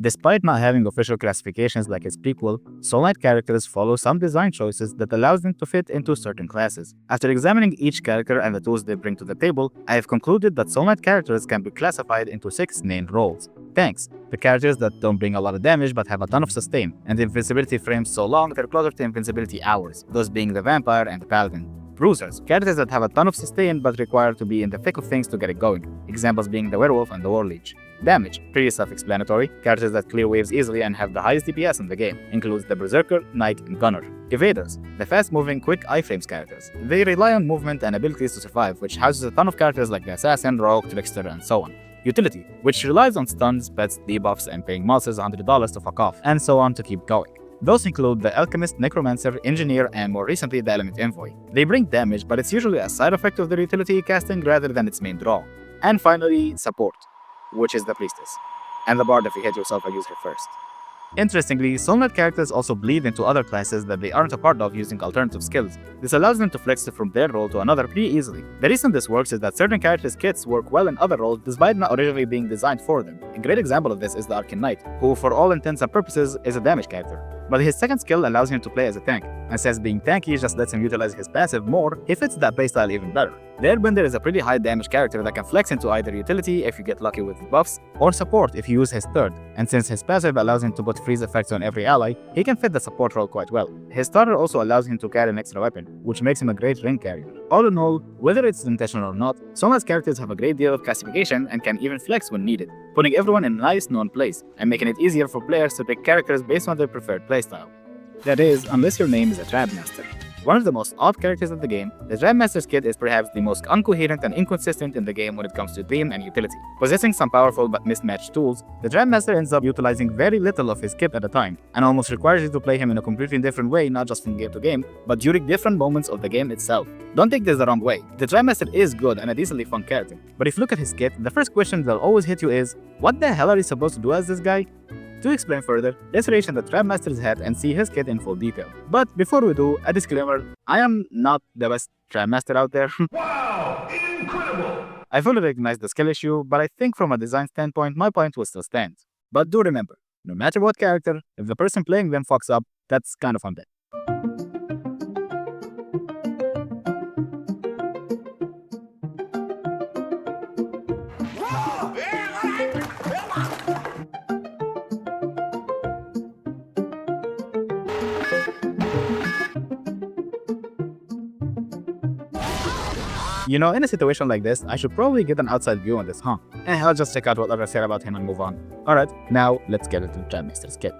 Despite not having official classifications like its prequel, Soulknight characters follow some design choices that allows them to fit into certain classes. After examining each character and the tools they bring to the table, I have concluded that Soulknight characters can be classified into 6 main roles. Tanks, the characters that don't bring a lot of damage but have a ton of sustain, and invincibility frames so long they're closer to invincibility hours, those being the Vampire and the Paladin. Bruisers, characters that have a ton of sustain but require to be in the thick of things to get it going, examples being the Werewolf and the Warleech. Damage, pretty self-explanatory, characters that clear waves easily and have the highest DPS in the game, includes the Berserker, Knight, and Gunner. Evaders, the fast-moving, quick iframes characters. They rely on movement and abilities to survive, which houses a ton of characters like the Assassin, Rogue, Trickster, and so on. Utility, which relies on stuns, pets, debuffs, and paying monsters $100 to fuck off, and so on to keep going. Those include the Alchemist, Necromancer, Engineer, and more recently the Element Envoy. They bring damage, but it's usually a side effect of their utility casting rather than its main draw. And finally, Support, which is the Priestess, and the Bard if you hit yourself or use her first. Interestingly, Soulknight characters also bleed into other classes that they aren't a part of using alternative skills. This allows them to flex from their role to another pretty easily. The reason this works is that certain characters' kits work well in other roles despite not originally being designed for them. A great example of this is the Arcane Knight, who for all intents and purposes is a damage character. But his second skill allows him to play as a tank, and since being tanky just lets him utilize his passive more, he fits that playstyle even better. The Airbender is a pretty high damage character that can flex into either utility if you get lucky with his buffs, or support if you use his third, and since his passive allows him to put freeze effects on every ally, he can fit the support role quite well. His starter also allows him to carry an extra weapon, which makes him a great ring carrier. All in all, whether it's intentional or not, Soulknight's characters have a great deal of classification and can even flex when needed, putting everyone in a nice known place, and making it easier for players to pick characters based on their preferred playstyle. That is, unless your name is a Trapmaster. One of the most odd characters of the game, the Trapmaster's kit is perhaps the most incoherent and inconsistent in the game when it comes to theme and utility. Possessing some powerful but mismatched tools, the Trapmaster ends up utilizing very little of his kit at a time, and almost requires you to play him in a completely different way not just from game to game, but during different moments of the game itself. Don't take this the wrong way, the Trapmaster is good and a decently fun character, but if you look at his kit, the first question that'll always hit you is, what the hell are you supposed to do as this guy? To explain further, let's reach in the Trapmaster's head and see his kit in full detail. But before we do, a disclaimer, I am not the best Trapmaster out there. Wow! Incredible! I fully recognize the skill issue, but I think from a design standpoint, my point will still stand. But do remember, no matter what character, if the person playing them fucks up, that's kind of on them. You know, in a situation like this, I should probably get an outside view on this, huh? I'll just check out what others say about him and move on. Alright, now let's get into the Trapmaster's kit.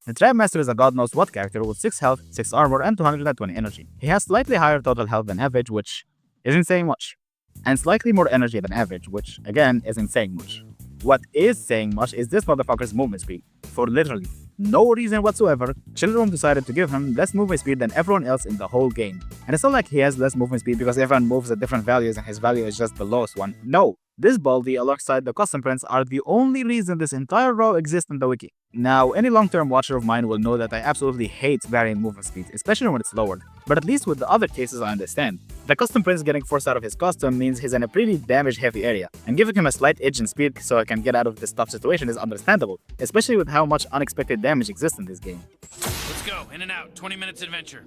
The Trapmaster is a god knows what character with 6 health, 6 armor, and 220 energy. He has slightly higher total health than average, which isn't saying much. And slightly more energy than average, which, again, isn't saying much. What is saying much is this motherfucker's movement speed. For literally no reason whatsoever, Children decided to give him less movement speed than everyone else in the whole game. And it's not like he has less movement speed because everyone moves at different values and his value is just the lowest one. No, this Baldy alongside the custom prints are the only reason this entire row exists in the wiki. Now, any long-term watcher of mine will know that I absolutely hate varying movement speed, especially when it's lowered. But at least with the other cases I understand. The custom prints getting forced out of his costume means he's in a pretty damage-heavy area, and giving him a slight edge in speed so he can get out of this tough situation is understandable, especially with how much unexpected damage exists in this game. Let's go, in and out, 20 minutes adventure.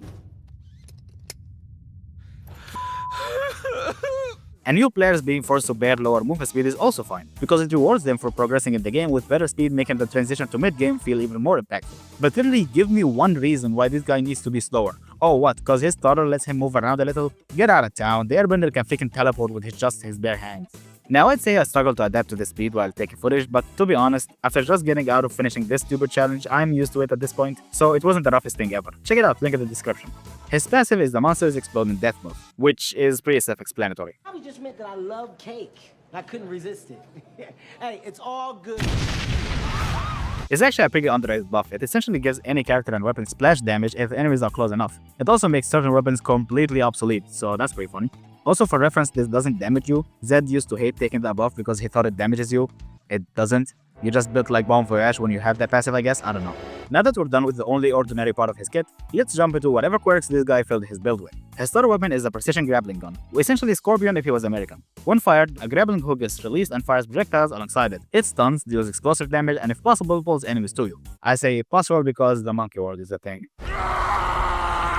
And new players being forced to bear lower movement speed is also fine, because it rewards them for progressing in the game with better speed, making the transition to mid-game feel even more impactful. But literally give me one reason why this guy needs to be slower. Oh what, cause his starter lets him move around a little? Get out of town, the Airbender can freaking teleport with just his bare hands. Now I'd say I struggled to adapt to this speed while taking footage, but to be honest, after just getting out of finishing this stupid challenge, I'm used to it at this point, so it wasn't the roughest thing ever. Check it out, link in the description. His passive is the Monsters Explode in Death move, which is pretty self-explanatory. Probably just meant that I love cake. I couldn't resist it. Hey, it's all good. It's actually a pretty underrated buff. It essentially gives any character and weapon splash damage if enemies are close enough. It also makes certain weapons completely obsolete, so that's pretty funny. Also for reference, this doesn't damage you. Zed used to hate taking that buff because he thought it damages you. It doesn't. You just built like Bon Voyage when you have that passive, I guess? I don't know. Now that we're done with the only ordinary part of his kit, let's jump into whatever quirks this guy filled his build with. His starter weapon is a precision grappling gun, essentially Scorpion if he was American. When fired, a grappling hook is released and fires projectiles alongside it. It stuns, deals explosive damage, and if possible, pulls enemies to you. I say possible because the monkey word is a thing.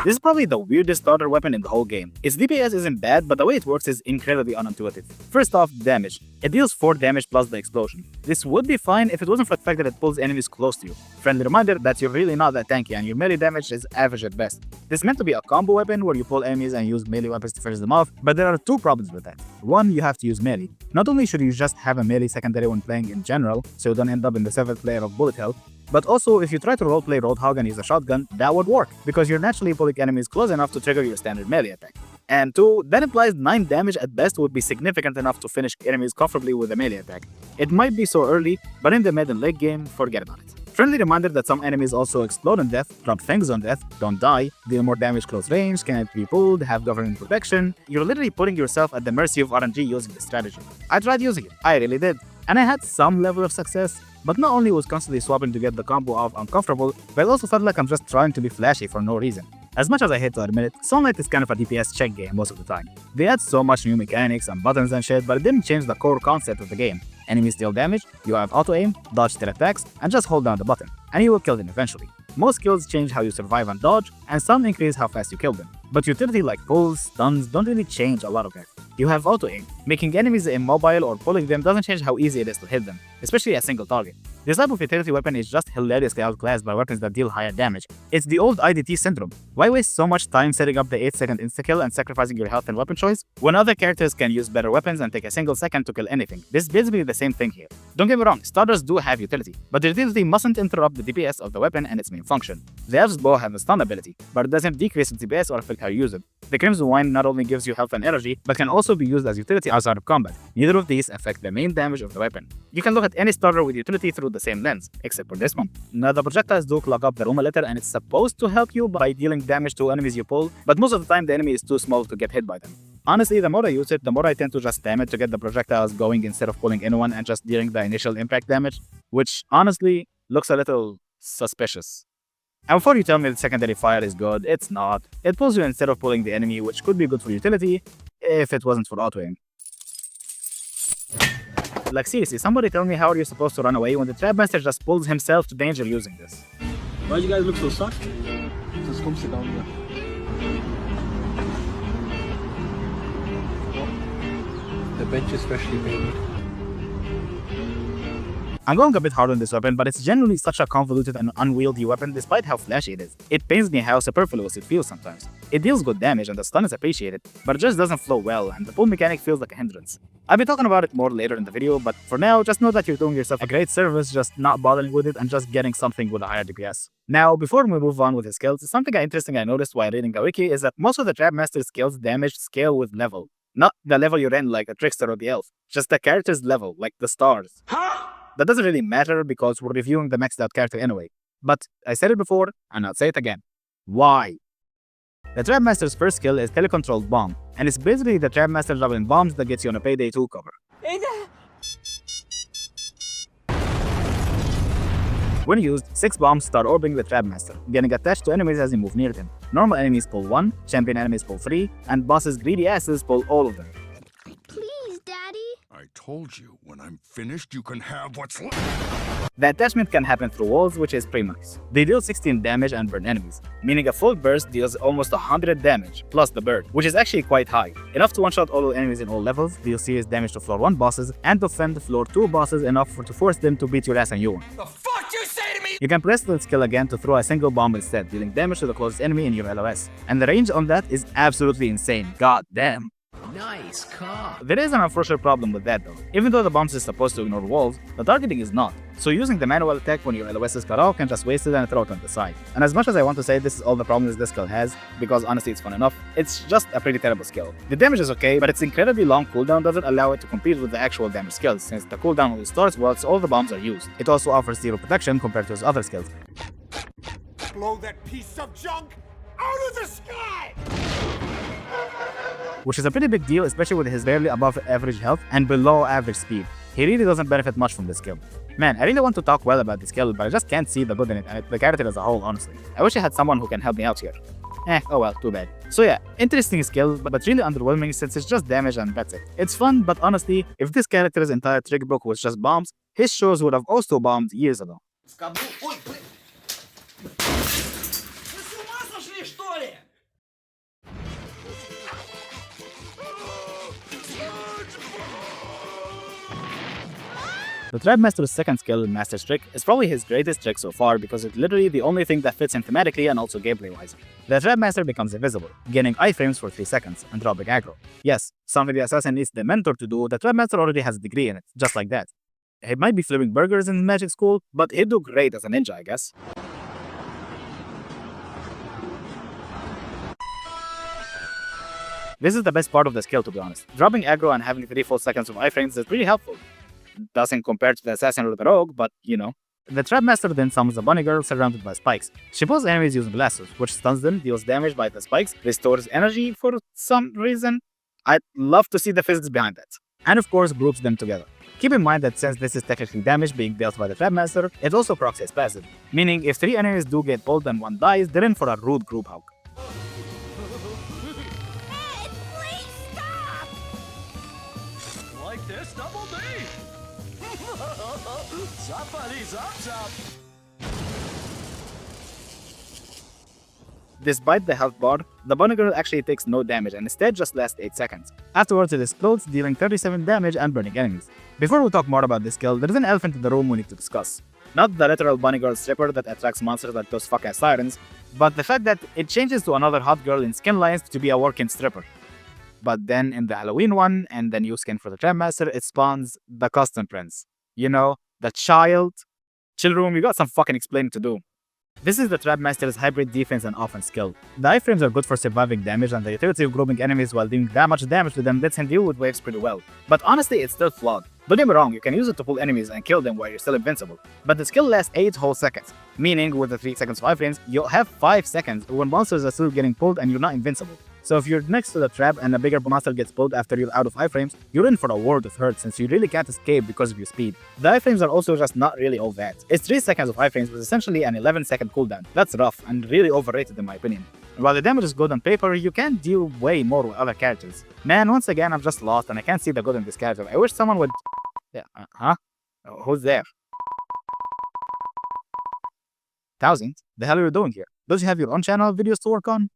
This is probably the weirdest starter weapon in the whole game. Its DPS isn't bad, but the way it works is incredibly unintuitive. First off, damage. It deals 4 damage plus the explosion. This would be fine if it wasn't for the fact that it pulls enemies close to you. Friendly reminder that you're really not that tanky and your melee damage is average at best. This is meant to be a combo weapon where you pull enemies and use melee weapons to finish them off, but there are 2 problems with that. One, you have to use melee. Not only should you just have a melee secondary when playing in general, so you don't end up in the 7th player of bullet hell, but also, if you try to roleplay Roadhog and use a shotgun, that would work, because you're naturally pulling enemies close enough to trigger your standard melee attack. And 2, that implies 9 damage at best would be significant enough to finish enemies comfortably with a melee attack. It might be so early, but in the mid and late game, forget about it. Friendly reminder that some enemies also explode on death, drop things on death, don't die, deal more damage close range, cannot be pulled, have government protection. You're literally putting yourself at the mercy of RNG using this strategy. I tried using it, I really did, and I had some level of success, but not only was constantly swapping to get the combo off uncomfortable, but I also felt like I'm just trying to be flashy for no reason. As much as I hate to admit it, Soulknight is kind of a DPS check game most of the time. They add so much new mechanics and buttons and shit, but it didn't change the core concept of the game. Enemies deal damage, you have auto-aim, dodge their attacks, and just hold down the button, and you will kill them eventually. Most skills change how you survive and dodge, and some increase how fast you kill them. But utility like pulls, stuns don't really change a lot of it. You have auto-aim. Making enemies immobile or pulling them doesn't change how easy it is to hit them, especially a single target. This type of utility weapon is just hilariously outclassed by weapons that deal higher damage. It's the old IDT syndrome. Why waste so much time setting up the 8-second insta-kill and sacrificing your health and weapon choice, when other characters can use better weapons and take a single second to kill anything? This is basically the same thing here. Don't get me wrong, starters do have utility, but the utility mustn't interrupt the DPS of the weapon and its main function. The Elf's Bow have a stun ability, but it doesn't decrease its DPS or affect how you use it. The Crimson Wine not only gives you health and energy, but can also be used as utility outside of combat. Neither of these affect the main damage of the weapon. You can look at any starter with utility through the same lens, except for this one. Now the projectiles do clog up the room a little, and it's supposed to help you by dealing damage to enemies you pull, but most of the time the enemy is too small to get hit by them. Honestly, the more I use it, the more I tend to just spam it to get the projectiles going instead of pulling anyone and just dealing the initial impact damage, which honestly looks a little suspicious. And before you tell me that secondary fire is good, it's not. It pulls you instead of pulling the enemy, which could be good for utility if it wasn't for auto-aim. Like seriously, somebody tell me how are you supposed to run away when the Trapmaster just pulls himself to danger using this? Why do you guys look so sucked? Just come sit down here. The bench is freshly made. I'm going a bit hard on this weapon, but it's generally such a convoluted and unwieldy weapon despite how flashy it is. It pains me how superfluous it feels sometimes. It deals good damage and the stun is appreciated, but it just doesn't flow well and the pull mechanic feels like a hindrance. I'll be talking about it more later in the video, but for now, just know that you're doing yourself a great service just not bothering with it and just getting something with a higher DPS. Now, before we move on with his skills, something interesting I noticed while reading a wiki is that most of the Trapmaster skills damage scale with level. Not the level you're in like a Trickster or the Elf, just the character's level, like the stars. That doesn't really matter because we're reviewing the maxed out character anyway. But I said it before, and I'll say it again. Why? The Trapmaster's first skill is Telecontrolled Bomb, and it's basically the Trapmaster dropping bombs that gets you on a Payday 2 cover. When used, 6 bombs start orbiting the Trapmaster, getting attached to enemies as you move near them. Normal enemies pull 1, champion enemies pull 3, and bosses' greedy asses pull all of them. Please, Daddy. I told you, when I'm finished, you can have what's left. The attachment can happen through walls, which is pretty nice. They deal 16 damage and burn enemies, meaning a full burst deals almost 100 damage, plus the burn, which is actually quite high. Enough to one-shot all enemies in all levels, deal serious damage to floor 1 bosses, and defend floor 2 bosses enough to force them to beat your ass and you won. The fuck you say to me? You can press the skill again to throw a single bomb instead, dealing damage to the closest enemy in your LOS. And the range on that is absolutely insane, god damn. Nice car. There is an unfortunate problem with that though. Even though the bombs is supposed to ignore walls, the targeting is not. So using the manual attack when your LOS is cut off can just waste it and throw it on the side. And as much as I want to say this is all the problems this skill has, because honestly it's fun enough, it's just a pretty terrible skill. The damage is okay, but its incredibly long cooldown doesn't allow it to compete with the actual damage skills, since the cooldown only starts once all the bombs are used. It also offers zero protection compared to its other skills. Blow that piece of junk out of the sky! Which is a pretty big deal, especially with his barely above average health and below average speed. he really doesn't benefit much from this skill. Man, I really want to talk well about this skill, but I just can't see the good in it and the character as a whole, honestly. I wish I had someone who can help me out here. Oh well, too bad. So yeah, interesting skill, but really underwhelming since it's just damage and that's it. It's fun, but honestly, if this character's entire trick book was just bombs, his shows would have also bombed years ago. Ой, блин! Вы с ума сошли, что ли? The Trapmaster's second skill, Master's Trick, is probably his greatest trick so far because it's literally the only thing that fits him thematically and also gameplay-wise. The Trapmaster becomes invisible, gaining iframes for 3 seconds, and dropping aggro. Yes, something the assassin needs the mentor to do, the Trapmaster already has a degree in it, just like that. He might be flipping burgers in magic school, but he'd do great as a ninja, I guess. This is the best part of the skill, to be honest. Dropping aggro and having 3 full seconds of iframes is pretty helpful. Doesn't compare to the assassin or the rogue, but you know. The Trapmaster then summons a bunny girl surrounded by spikes. She pulls enemies using lassos, which stuns them, deals damage by the spikes, restores energy for some reason. I'd love to see the physics behind that. And of course, groups them together. Keep in mind that since this is technically damage being dealt by the Trapmaster, it also procs his passive, meaning if 3 enemies do get pulled and 1 dies, they're in for a rude group hug. Ed, please stop! Like this, Double D! Zap, buddy, zap, zap! Despite the health bar, the bunny girl actually takes no damage and instead just lasts 8 seconds. Afterwards it explodes, dealing 37 damage and burning enemies. Before we talk more about this skill, there is an elephant in the room we need to discuss. Not the literal bunny girl stripper that attracts monsters like those fuck-ass sirens, but the fact that it changes to another hot girl in skin lines to be a working stripper. But then in the Halloween one, and the new skin for the Trapmaster, it spawns the custom prince. You know, the child. Chill room, you got some fucking explaining to do. This is the Trapmaster's hybrid defense and offense skill. The iframes are good for surviving damage, and the utility of grouping enemies while doing that much damage to them lets him deal with waves pretty well. But honestly, it's still flawed. Don't get me wrong, you can use it to pull enemies and kill them while you're still invincible. But the skill lasts 8 whole seconds, meaning with the 3 seconds of iframes, you'll have 5 seconds when monsters are still getting pulled and you're not invincible. So if you're next to the trap and a bigger monster gets pulled after you're out of iframes, you're in for a world of hurt since you really can't escape because of your speed. The iframes are also just not really all that. It's 3 seconds of iframes with essentially an 11-second cooldown. That's rough and really overrated in my opinion. While the damage is good on paper, you can deal way more with other characters. Man, once again, I'm just lost and I can't see the good in this character. I wish someone would... Yeah, huh? Who's there? 1000? The hell are you doing here? Don't you have your own channel videos to work on?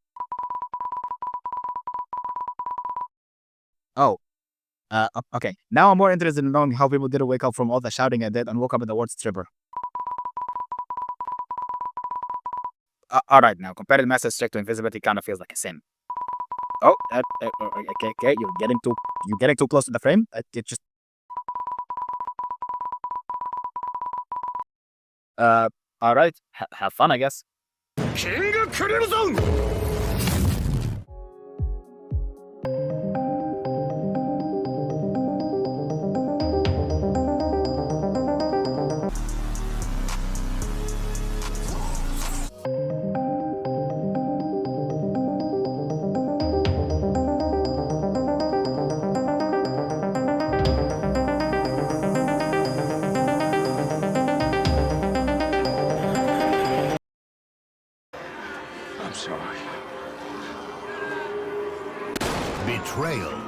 Oh. Okay. Now I'm more interested in knowing how people didn't wake up from all the shouting I did and woke up at the word stripper. Alright, now, comparing Master's Trick to invisibility kind of feels like a sin. Oh, okay, you're getting too close to the frame. It just... Alright, have fun, I guess. King Crimson! I'm sorry. Betrayal.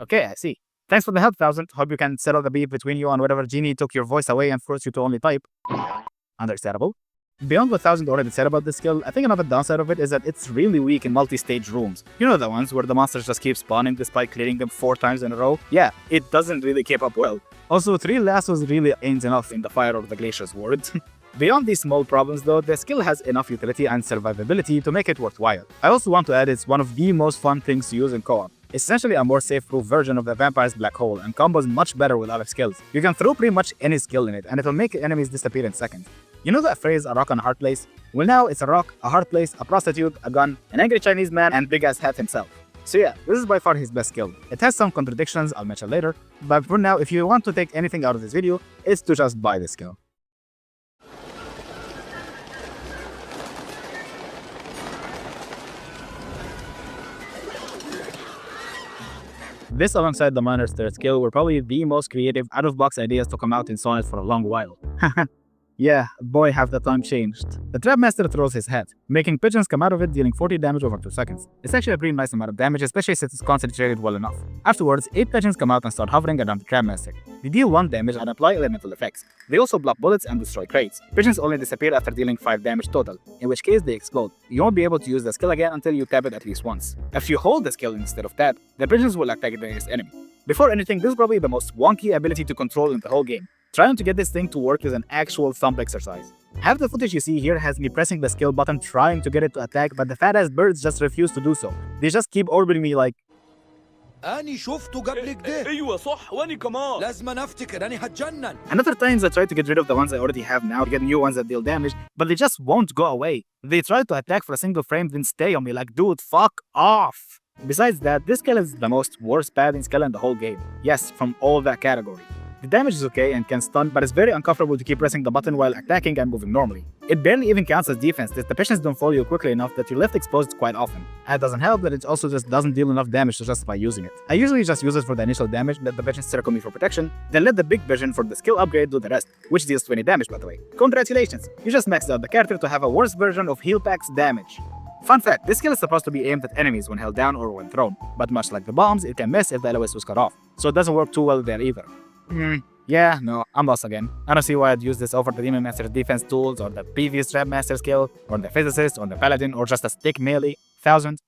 Okay, I see. Thanks for the help, Thousand. Hope you can settle the beef between you and whatever genie took your voice away and forced you to only type. Understandable. Beyond what Thousand already said about this skill, I think another downside of it is that it's really weak in multi-stage rooms. You know the ones where the monsters just keep spawning despite clearing them 4 times in a row? Yeah, it doesn't really keep up well. Also, 3 lassos really ain't enough in the Fire or the Glacier's ward. Beyond these small problems though, the skill has enough utility and survivability to make it worthwhile. I also want to add it's one of the most fun things to use in co-op. It's essentially a more safe-proof version of the Vampire's Black Hole and combos much better with other skills. You can throw pretty much any skill in it and it'll make enemies disappear in seconds. You know that phrase, a rock and a hard place? Well now, it's a rock, a hard place, a prostitute, a gun, an angry Chinese man, and big-ass hat himself. So yeah, this is by far his best skill. It has some contradictions I'll mention later, but for now, if you want to take anything out of this video, it's to just buy this skill. This alongside the Miner's third skill were probably the most creative out-of-box ideas to come out in Soulknight for a long while. Yeah, boy have the time changed. The Trapmaster throws his hat, making pigeons come out of it dealing 40 damage over 2 seconds. It's actually a pretty nice amount of damage, especially since it's concentrated well enough. Afterwards, 8 pigeons come out and start hovering around the Trapmaster. They deal 1 damage and apply elemental effects. They also block bullets and destroy crates. Pigeons only disappear after dealing 5 damage total, in which case they explode. You won't be able to use the skill again until you tap it at least once. If you hold the skill instead of tap, the pigeons will attack the nearest enemy. Before anything, this is probably the most wonky ability to control in the whole game. Trying to get this thing to work is an actual thumb exercise. Half the footage you see here has me pressing the skill button trying to get it to attack, but the fat-ass birds just refuse to do so. They just keep orbiting me like, أني شفته قبل كده. أيوة صح وأني كمان. لازم أفتكر أني هتجنن. And other times I try to get rid of the ones I already have now to get new ones that deal damage, but they just won't go away. They try to attack for a single frame then stay on me like, dude, fuck off. Besides that, this skill is the most worst padding skill in the whole game. Yes, from all that category. The damage is okay and can stun, but it's very uncomfortable to keep pressing the button while attacking and moving normally. It barely even counts as defense, since the pigeons don't follow you quickly enough that you're left exposed quite often. And it doesn't help that it also just doesn't deal enough damage to justify using it. I usually just use it for the initial damage, let the pigeons circle me for protection, then let the big pigeon for the skill upgrade do the rest, which deals 20 damage by the way. Congratulations! You just maxed out the character to have a worse version of heal pack's damage. Fun fact, this skill is supposed to be aimed at enemies when held down or when thrown, but much like the bombs, it can miss if the LOS was cut off, so it doesn't work too well there either. Yeah, no, I'm lost again. I don't see why I'd use this over the Demon Master's defense tools, or the previous Trapmaster skill, or the Physicist, or the Paladin, or just a stick melee. Thousand.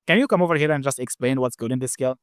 Can you come over here and just explain what's good in this skill?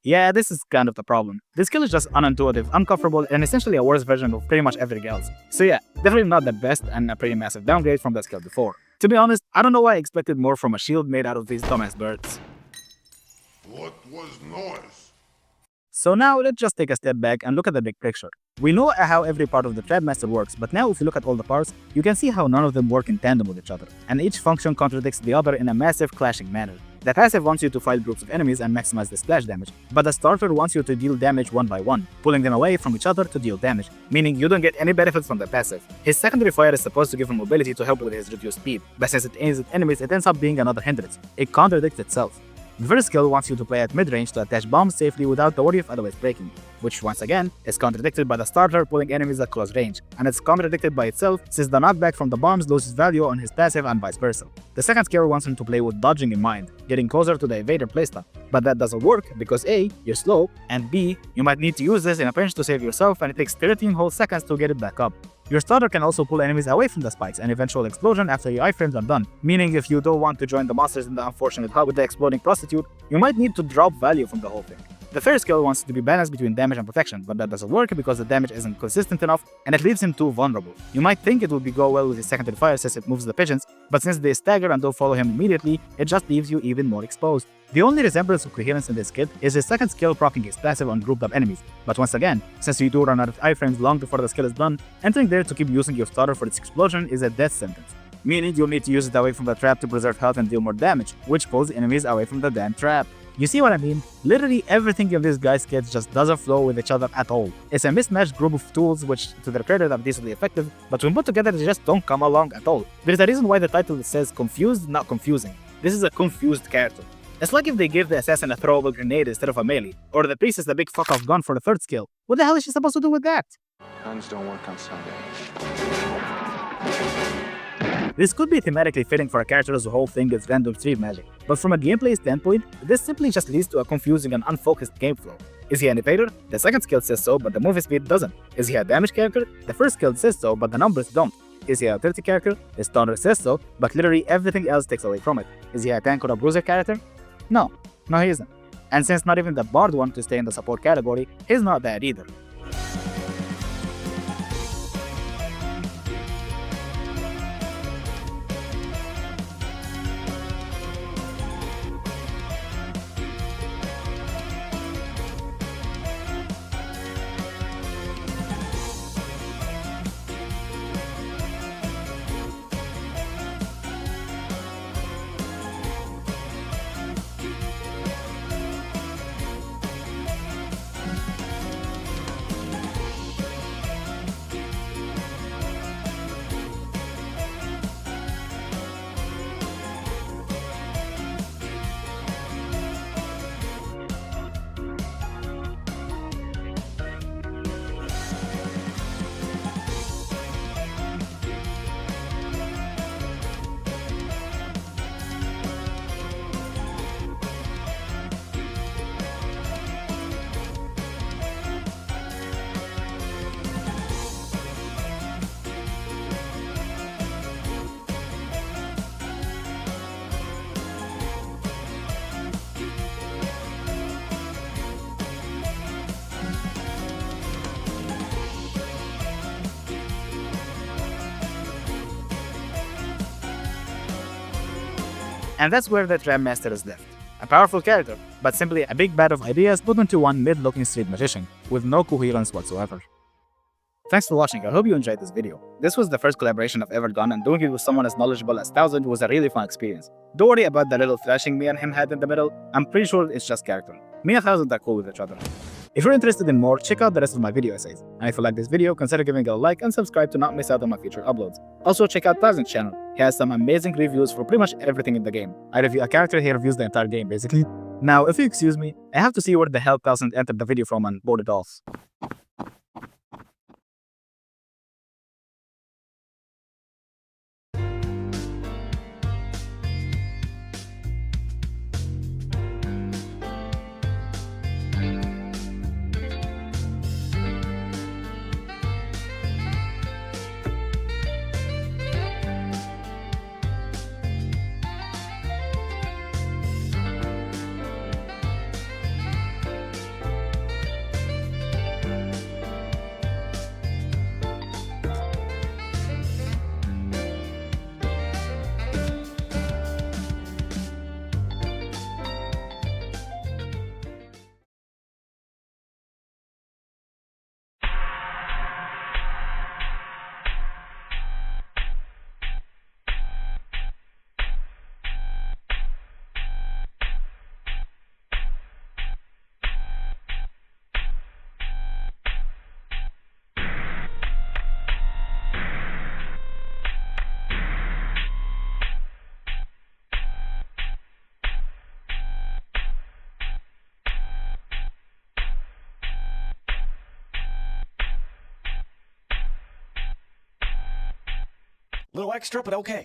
Yeah, this is kind of the problem. This skill is just unintuitive, uncomfortable, and essentially a worse version of pretty much everything else. So yeah, definitely not the best and a pretty massive downgrade from the skill before. To be honest, I don't know why I expected more from a shield made out of these dumbass birds. What was noise? So now let's just take a step back and look at the big picture. We know how every part of the Trapmaster works, but now if you look at all the parts, you can see how none of them work in tandem with each other, and each function contradicts the other in a massive clashing manner. The passive wants you to fight groups of enemies and maximize the splash damage, but the starter wants you to deal damage one by one, pulling them away from each other to deal damage, meaning you don't get any benefits from the passive. His secondary fire is supposed to give him mobility to help with his reduced speed, but since it aims at enemies, it ends up being another hindrance. It contradicts itself. The first skill wants you to play at mid-range to attach bombs safely without the worry of otherwise breaking, which once again is contradicted by the starter pulling enemies at close range, and it's contradicted by itself since the knockback from the bombs loses value on his passive and vice versa. The second skill wants him to play with dodging in mind, getting closer to the evader playstyle, but that doesn't work because A, you're slow, and B, you might need to use this in a pinch to save yourself and it takes 13 whole seconds to get it back up. Your starter can also pull enemies away from the spikes and eventual explosion after your iframes are done, meaning if you don't want to join the monsters in the unfortunate hub with the exploding prostitute, you might need to drop value from the whole thing. The third skill wants to be balanced between damage and protection, but that doesn't work because the damage isn't consistent enough and it leaves him too vulnerable. You might think it would go well with his secondary fire since it moves the pigeons, but since they stagger and don't follow him immediately, it just leaves you even more exposed. The only resemblance of coherence in this kit is his second skill proccing his passive on grouped up enemies, but once again, since you do run out of iframes long before the skill is done, entering there to keep using your starter for its explosion is a death sentence, meaning you'll need to use it away from the trap to preserve health and deal more damage, which pulls enemies away from the damn trap. You see what I mean? Literally everything in this guy's kit just doesn't flow with each other at all. It's a mismatched group of tools which, to their credit, are decently effective, but when put together they just don't come along at all. There's a reason why the title says confused, not confusing. This is a confused character. It's like if they gave the assassin a throwable grenade instead of a melee, or the priestess a big fuck-off gun for the third skill. What the hell is she supposed to do with that? Guns don't work on Sunday. This could be thematically fitting for a character whose whole thing is random street magic, but from a gameplay standpoint, this simply just leads to a confusing and unfocused game flow. Is he an evader? The second skill says so, but the movement speed doesn't. Is he a damage character? The first skill says so, but the numbers don't. Is he a utility character? The starter says so, but literally everything else takes away from it. Is he a tank or a bruiser character? No, he isn't. And since not even the bard wanted to stay in the support category, he's not that either. And that's where the Trapmaster is left. A powerful character, but simply a big bag of ideas put into one mid-looking street magician, with no coherence whatsoever. Thanks for watching, I hope you enjoyed this video. This was the first collaboration I've ever done, and doing it with someone as knowledgeable as 1000 was a really fun experience. Don't worry about the little flashing me and him had in the middle, I'm pretty sure it's just character. Me and 1000 are cool with each other. If you're interested in more, check out the rest of my video essays. And if you like this video, consider giving it a like and subscribe to not miss out on my future uploads. Also check out 1000's channel, he has some amazing reviews for pretty much everything in the game. I review a character, he reviews the entire game basically. Now, if you excuse me, I have to see where the hell 1000 entered the video from and boarded off. Little extra, but okay.